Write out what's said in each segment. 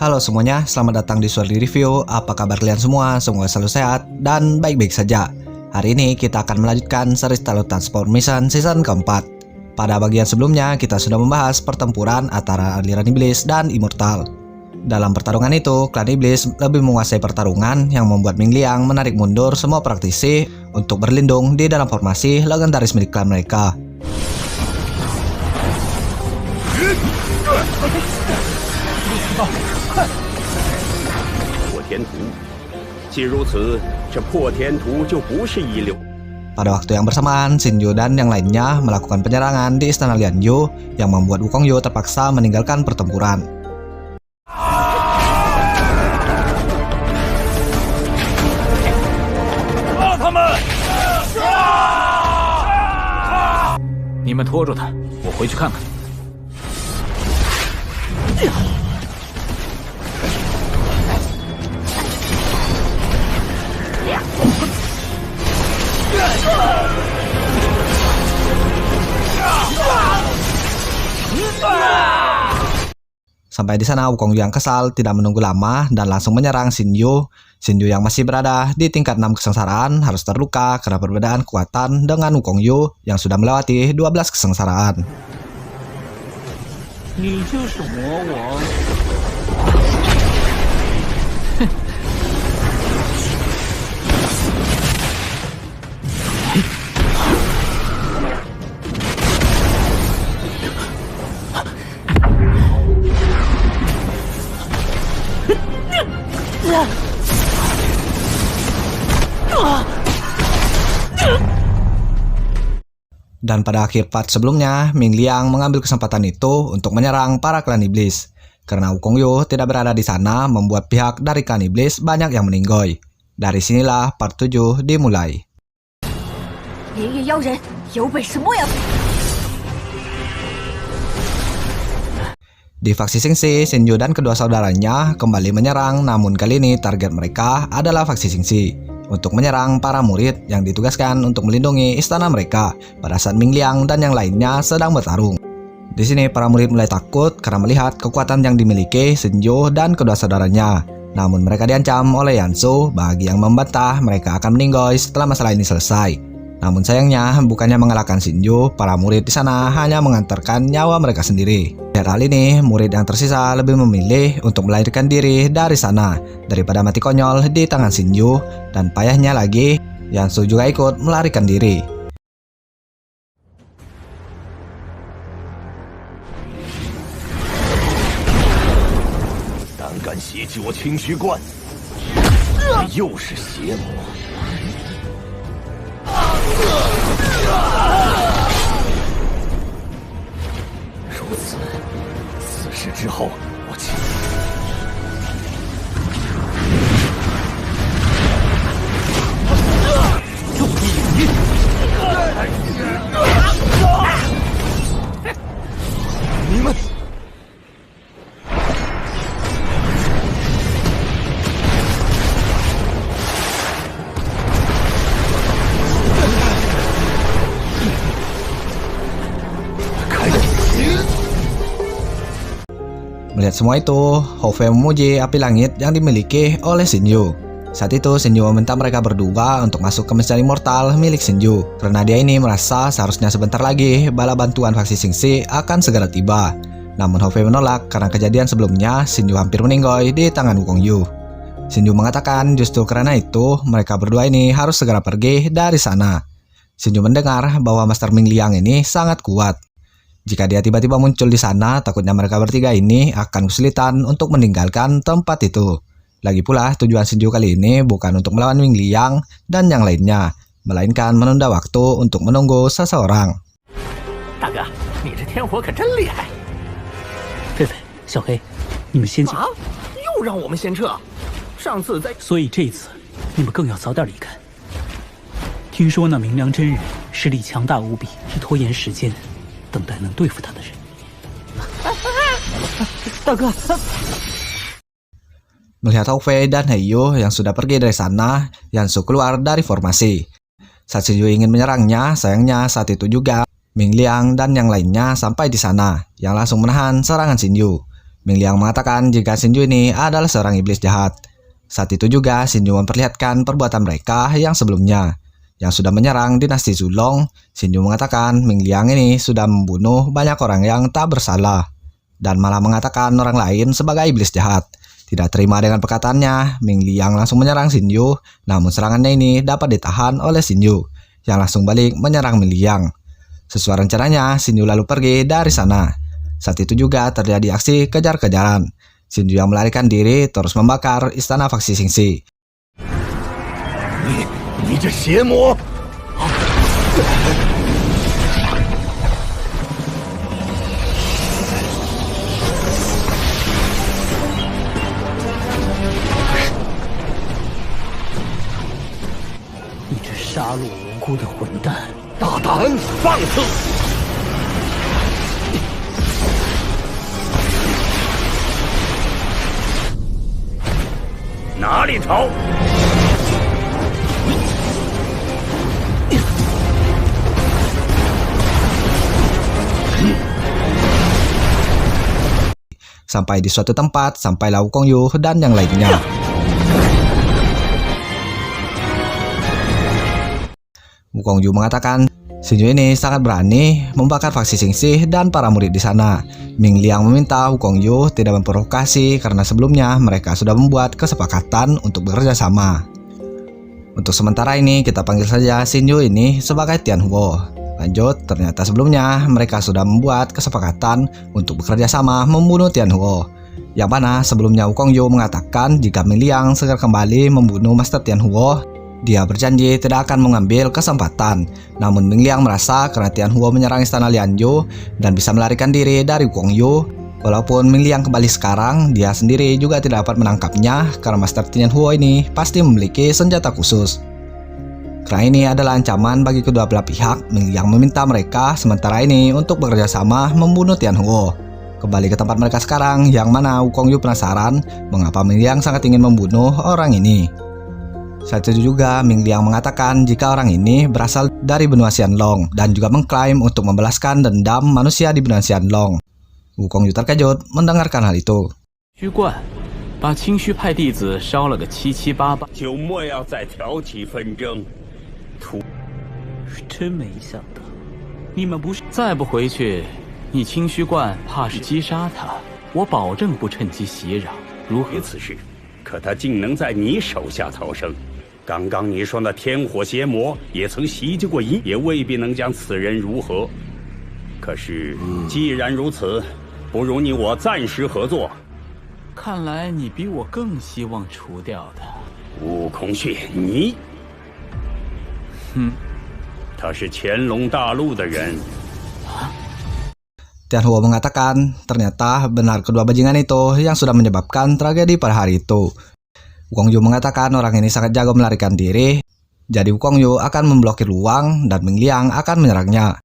Halo semuanya, selamat datang di Swordly Review. Apa kabar kalian semua? Semoga selalu sehat dan baik-baik saja. Hari ini kita akan melanjutkan seri Talon Transformation season keempat. Pada bagian sebelumnya kita sudah membahas pertempuran antara aliran iblis dan immortal. Dalam pertarungan itu, klan iblis lebih menguasai pertarungan yang membuat Ming Liang menarik mundur semua praktisi untuk berlindung di dalam formasi legendaris milik klan mereka. Pada waktu yang bersamaan, Xinyu dan yang lainnya melakukan penyerangan di istana Lian Yu yang membuat Wukong Yu terpaksa meninggalkan pertempuran. Sampai di sana Wukong Yu yang kesal tidak menunggu lama dan langsung menyerang Xinyu. Xinyu yang masih berada di tingkat 6 kesengsaraan harus terluka karena perbedaan kekuatan dengan Wukong Yu yang sudah melewati 12 kesengsaraan. Dan pada akhir part sebelumnya, Ming Liang mengambil kesempatan itu untuk menyerang para klan iblis. Karena Wukong Yu tidak berada di sana, membuat pihak dari klan iblis banyak yang meninggoy. Dari sinilah part 7 dimulai. Di faksi Xingxi, Xinyu dan kedua saudaranya kembali menyerang, namun kali ini target mereka adalah faksi Xingxi untuk menyerang para murid yang ditugaskan untuk melindungi istana mereka pada saat Ming Liang dan yang lainnya sedang bertarung. Di sini para murid mulai takut karena melihat kekuatan yang dimiliki Xinyu dan kedua saudaranya. Namun mereka diancam oleh Yansu bagi yang membantah mereka akan meninggoy setelah masalah ini selesai. Namun sayangnya bukannya mengalahkan Xinyu, para murid di sana hanya mengantarkan nyawa mereka sendiri. Lihat hal ini, murid yang tersisa lebih memilih untuk melarikan diri dari sana daripada mati konyol di tangan Xinyu, dan payahnya lagi, Yansu juga ikut melarikan diri. Melihat semua itu, Hou Fei memuji api langit yang dimiliki oleh Xinyu. Saat itu Xinyu meminta mereka berdua untuk masuk ke mesin immortal milik Xinyu, karena dia ini merasa seharusnya sebentar lagi bala bantuan faksi Xingxi akan segera tiba. Namun Hou Fei menolak karena kejadian sebelumnya Xinyu hampir meninggoy di tangan Wukong Yu. Xinyu mengatakan justru karena itu mereka berdua ini harus segera pergi dari sana. Xinyu mendengar bahwa Master Ming Liang ini sangat kuat. Jika dia tiba-tiba muncul di sana, takutnya mereka bertiga ini akan kesulitan untuk meninggalkan tempat itu. Lagi pula, tujuan Xinyu kali ini bukan untuk melawan Ming Liang dan yang lainnya, melainkan menunda waktu untuk menunggu seseorang. Melihat Hou Fei dan Heiyu yang sudah pergi dari sana, Yansu keluar dari formasi. Saat Xinyu ingin menyerangnya, sayangnya saat itu juga Ming Liang dan yang lainnya sampai di sana, yang langsung menahan serangan Xinyu. Ming Liang mengatakan jika Xinyu ini adalah seorang iblis jahat. Saat itu juga Xinyu memperlihatkan perbuatan mereka yang sebelumnya, yang sudah menyerang dinasti Zulong. Xinyu mengatakan Ming Liang ini sudah membunuh banyak orang yang tak bersalah, dan malah mengatakan orang lain sebagai iblis jahat. Tidak terima dengan perkataannya, Ming Liang langsung menyerang Xinyu, namun serangannya ini dapat ditahan oleh Xinyu, yang langsung balik menyerang Ming Liang. Sesuai rencananya, Xinyu lalu pergi dari sana. Saat itu juga terjadi aksi kejar-kejaran. Xinyu yang melarikan diri terus membakar istana faksi Xingxi. 你这邪魔！你这杀戮无辜的混蛋，大胆放肆！哪里逃！ Sampai di suatu tempat, sampailah Wukong Yu dan yang lainnya. Wukong Yu mengatakan, Xinyu ini sangat berani membakar faksi Xingxi dan para murid di sana. Ming Liang meminta Wukong Yu tidak memprovokasi karena sebelumnya mereka sudah membuat kesepakatan untuk bekerja sama. Untuk sementara ini kita panggil saja Xinyu ini sebagai Tianhuo. Lanjut, ternyata sebelumnya mereka sudah membuat kesepakatan untuk bekerja sama membunuh Tianhuo. Yang mana sebelumnya Wukong Yu mengatakan jika Ming Liang segera kembali membunuh Master Tianhuo, dia berjanji tidak akan mengambil kesempatan. Namun Ming Liang merasa karena Tianhuo menyerang istana Lianyu dan bisa melarikan diri dari Wukong Yu, walaupun Ming Liang kembali sekarang, dia sendiri juga tidak dapat menangkapnya karena Master Tianhuo ini pasti memiliki senjata khusus. Karena ini adalah ancaman bagi kedua belah pihak, Ming Liang meminta mereka sementara ini untuk bekerja sama membunuh Tianhuo. Kembali ke tempat mereka sekarang, yang mana Wukong Yu penasaran mengapa Ming Liang sangat ingin membunuh orang ini. Saat itu juga Ming Liang mengatakan jika orang ini berasal dari benua Xianlong dan juga mengklaim untuk membalaskan dendam manusia di benua Xianlong. Wukong Yu terkejut mendengarkan hal itu. 虚冠把清虚派弟子烧了个七七八八，就莫要再挑起纷争。 真没想到，你们不是再不回去，你清虚冠怕是击杀他，我保证不趁机袭扰。如何？此事，可他竟能在你手下逃生。刚刚你说那天火邪魔也曾袭击过也未必能将此人如何。可是既然如此，不如你我暂时合作。看来你比我更希望除掉他。悟空血，你。 他是乾隆大陆的人。Tianhuo mengatakan ternyata benar kedua bajingan itu yang sudah menyebabkan tragedi pada hari itu. Wukong Yu mengatakan orang ini sangat jago melarikan diri, jadi Wukong Yu akan memblokir luang dan Ming Liang akan menyerangnya.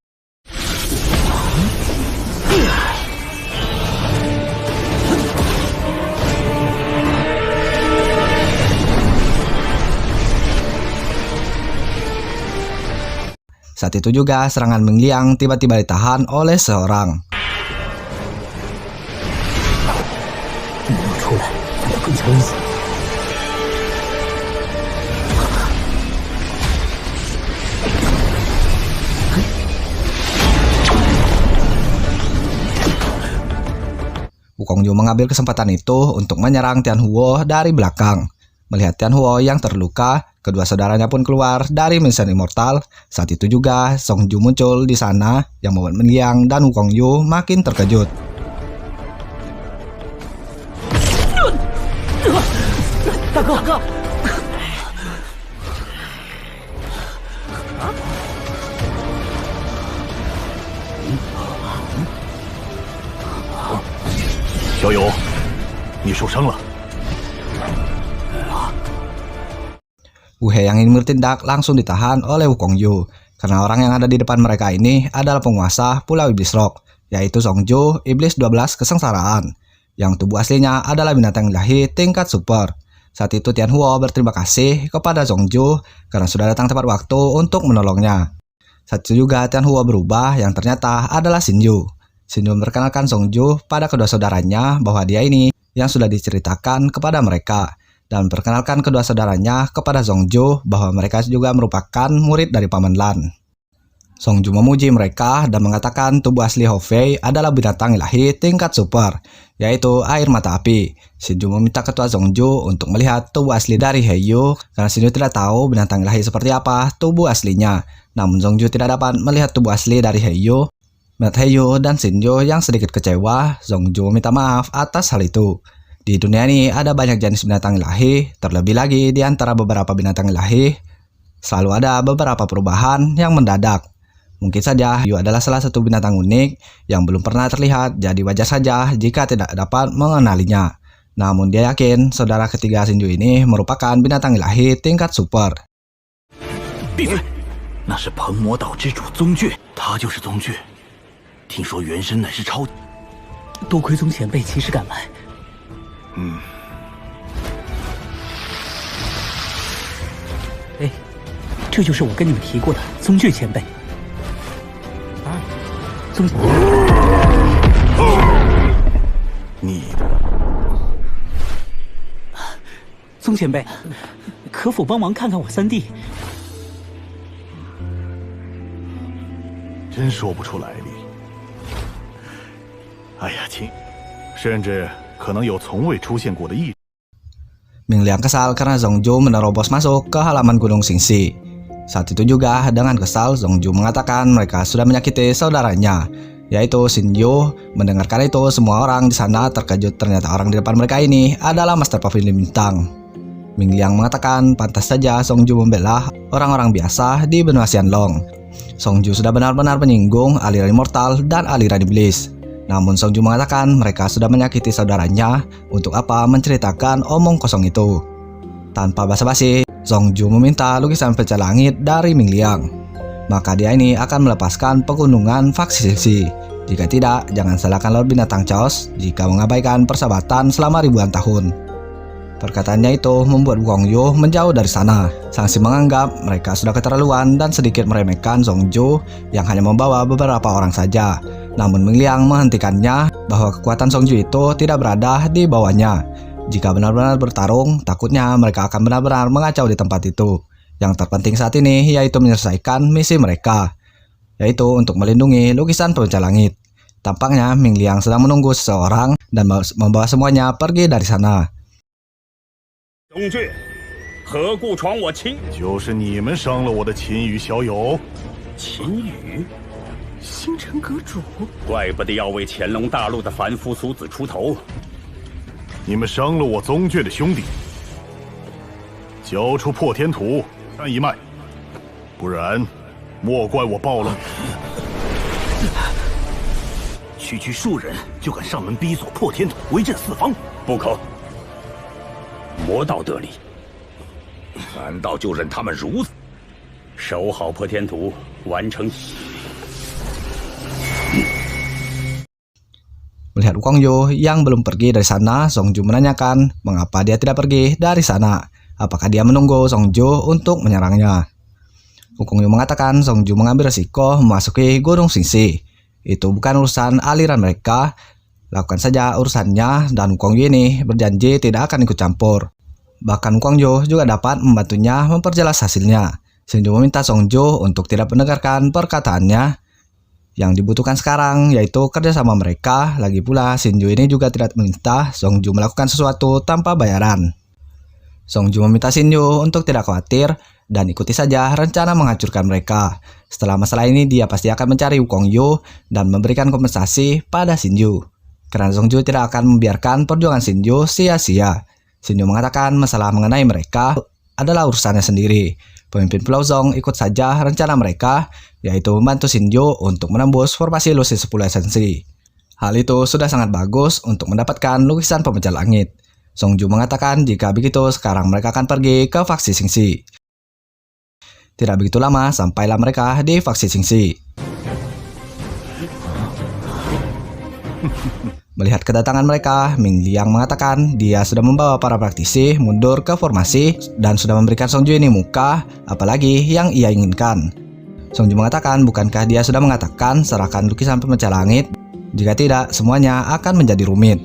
Saat itu juga serangan Ming Liang tiba-tiba ditahan oleh seorang. Wukong Yu mengambil kesempatan itu untuk menyerang Tianhuo dari belakang. Melihat Tianhuo yang terluka, kedua saudaranya pun keluar dari mesin immortal. Saat itu juga Song Ju muncul di sana yang membuat Ming Liang dan Wukong Yu makin terkejut. Dago. 小友，你受伤了。 Wu He yang ingin bertindak langsung ditahan oleh Wukong Yu karena orang yang ada di depan mereka ini adalah penguasa Pulau Iblis Rock, yaitu Song Ju, Iblis 12 Kesengsaraan, yang tubuh aslinya adalah binatang ilahi tingkat super. Saat itu Tianhuo berterima kasih kepada Song Ju karena sudah datang tepat waktu untuk menolongnya. Saat itu juga Tianhuo berubah yang ternyata adalah Xinyu. Shin Yu memperkenalkan Songju pada kedua saudaranya bahwa dia ini yang sudah diceritakan kepada mereka, dan memperkenalkan kedua saudaranya kepada Songju bahwa mereka juga merupakan murid dari Paman Lan. Songju memuji mereka dan mengatakan tubuh asli Hofei adalah binatang ilahi tingkat super, yaitu air mata api. Shin Yu meminta ketua Songju untuk melihat tubuh asli dari Heiyu karena Shin Yu tidak tahu binatang ilahi seperti apa tubuh aslinya. Namun Songju tidak dapat melihat tubuh asli dari Heiyu. Melihat Heiyu dan Shin Yu yang sedikit kecewa, Songju meminta maaf atas hal itu. Di dunia ini ada banyak jenis binatang ilahi, terlebih lagi di antara beberapa binatang ilahi, selalu ada beberapa perubahan yang mendadak. Mungkin saja Heiyu adalah salah satu binatang unik yang belum pernah terlihat, jadi wajar saja jika tidak dapat mengenalinya. Namun dia yakin saudara ketiga Shin Yu ini merupakan binatang ilahi tingkat super. 闭嘴！那是鹏魔岛之主宗倔，他就是宗倔。听说原身乃是超，多亏宗前辈及时赶来。哎，这就是我跟你们提过的宗倔前辈。宗，你宗前辈，可否帮忙看看我三弟？真说不出来历。哎呀，亲，甚至可能有从未出现过的异。 Ming Liang kesal karena Songju menerobos masuk ke halaman Gunung Xingxi. Saat itu juga dengan kesal Songju mengatakan mereka sudah menyakiti saudaranya, yaitu Shin Yu. Mendengarkan itu semua orang di sana terkejut, ternyata orang di depan mereka ini adalah Master Pavilion Bintang. Ming Liang mengatakan pantas saja Songju membela orang-orang biasa di benua Xianlong. Songju sudah benar-benar menyinggung aliran immortal dan aliran iblis. Namun Songju mengatakan mereka sudah menyakiti saudaranya, untuk apa menceritakan omong kosong itu. Tanpa basa-basi, Songju meminta lukisan pecah langit dari Ming Liang. Maka dia ini akan melepaskan pegunungan faksi Xingxi. Jika tidak, jangan salahkan Lord Binatang Chaos jika mengabaikan persahabatan selama ribuan tahun. Perkataannya itu membuat Wukong Yu menjauh dari sana. Sangsi menganggap mereka sudah keterlaluan dan sedikit meremehkan Songju yang hanya membawa beberapa orang saja. Namun Ming Liang menghentikannya bahwa kekuatan Songju itu tidak berada di bawahnya. Jika benar-benar bertarung, takutnya mereka akan benar-benar mengacau di tempat itu. Yang terpenting saat ini yaitu menyelesaikan misi mereka, yaitu untuk melindungi lukisan pemecah langit. Tampaknya Ming Liang sedang menunggu seseorang dan membawa semuanya pergi dari sana. 宗倔，何故闯我秦？就是你们伤了我的秦羽小友。秦羽，星辰阁主，怪不得要为乾隆大陆的凡夫俗子出头。你们伤了我宗倔的兄弟，交出破天土山一脉，不然莫怪我暴了。区区数人就敢上门逼索破天土，威震四方？不可！魔道得理，难道就任他们如此？守好破天土，完成。 Melihat Wukong Yu yang belum pergi dari sana, Songju menanyakan mengapa dia tidak pergi dari sana. Apakah dia menunggu Songju untuk menyerangnya? Wukong Yu mengatakan Songju mengambil resiko memasuki Gunung Xingxi. Itu bukan urusan aliran mereka. Lakukan saja urusannya, dan Wukong Yu ini berjanji tidak akan ikut campur. Bahkan Wukong Yu juga dapat membantunya memperjelas hasilnya. Shin Yu meminta Songju untuk tidak mendengarkan perkataannya. Yang dibutuhkan sekarang yaitu kerjasama mereka. Lagi pula Shin Yu ini juga tidak meminta Songju melakukan sesuatu tanpa bayaran. Songju meminta Shin Yu untuk tidak khawatir dan ikuti saja rencana menghancurkan mereka. Setelah masalah ini dia pasti akan mencari Wukong Yu dan memberikan kompensasi pada Shin Yu. Karena Songju tidak akan membiarkan perjuangan Shin Yu sia-sia. Shin Yu mengatakan masalah mengenai mereka adalah urusannya sendiri. Pemimpin Pulau Zhong ikut saja rencana mereka, yaitu membantu Shin Yu untuk menembus formasi Lucy 10 esensi. Hal itu sudah sangat bagus untuk mendapatkan lukisan pemecah langit. Songju mengatakan jika begitu sekarang mereka akan pergi ke faksi Xingxi. Tidak begitu lama sampailah mereka di faksi Xingxi. Melihat kedatangan mereka, Ming Liang mengatakan dia sudah membawa para praktisi mundur ke formasi dan sudah memberikan Songju ini muka, apalagi yang ia inginkan. Songju mengatakan bukankah dia sudah mengatakan serahkan lukisan pemecah langit Jika tidak, semuanya akan menjadi rumit.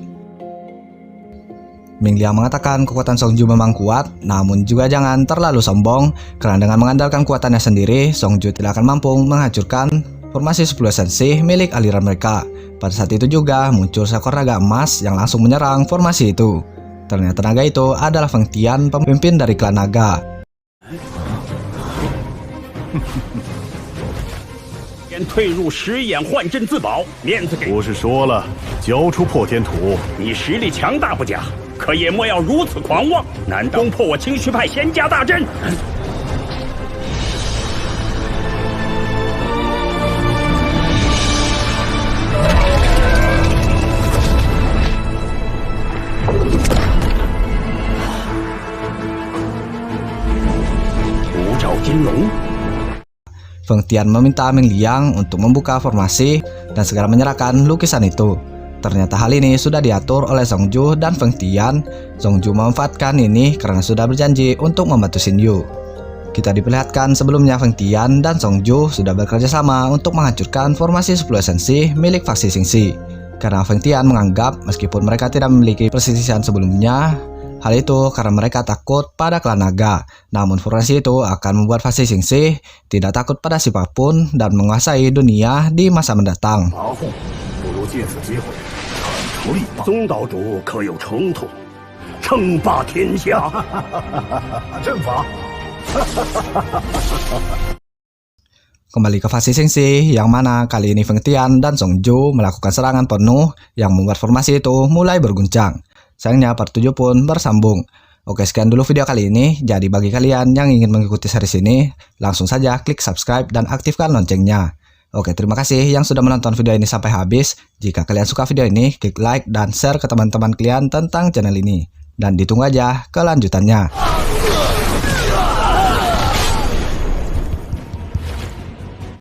Ming Liang mengatakan kekuatan Songju memang kuat, namun juga jangan terlalu sombong, karena dengan mengandalkan kuatannya sendiri, Songju tidak akan mampu menghancurkan formasi 10 sensei milik aliran mereka. Pada saat itu juga muncul seekor naga emas yang langsung menyerang formasi itu. Ternyata naga itu adalah Feng Tian, pemimpin dari klan naga. 先退入石眼幻阵自保，面子给。不是说了，交出破天土。你实力强大不假，可也莫要如此狂妄。难道攻破我清虚派仙家大阵？五爪金龙。 Feng Tian meminta Ming Liang untuk membuka formasi dan segera menyerahkan lukisan itu. Ternyata hal ini sudah diatur oleh Songju dan Feng Tian. Songju memanfaatkan ini karena sudah berjanji untuk membantu Xin Yu. Kita diperlihatkan sebelumnya Feng Tian dan Songju sudah bekerja sama untuk menghancurkan formasi 10 esensi milik faksi Xingxi. Karena Feng Tian menganggap meskipun mereka tidak memiliki perselisihan sebelumnya, hal itu karena mereka takut pada klan naga. Namun formasi itu akan membuat faksi Xingxi tidak takut pada siapapun dan menguasai dunia di masa mendatang. 不如借此机会铲除力霸。宗岛主可有成图？称霸天下。阵法。 Kembali ke faksi Xingxi, yang mana kali ini Feng Tian dan Songju melakukan serangan penuh yang membuat formasi itu mulai berguncang. Sayangnya part 7 pun bersambung. Oke, sekian dulu video kali ini. Jadi bagi kalian yang ingin mengikuti series ini, langsung saja klik subscribe dan aktifkan loncengnya. Oke, terima kasih yang sudah menonton video ini sampai habis. Jika kalian suka video ini, klik like dan share ke teman-teman kalian tentang channel ini. Dan ditunggu aja kelanjutannya.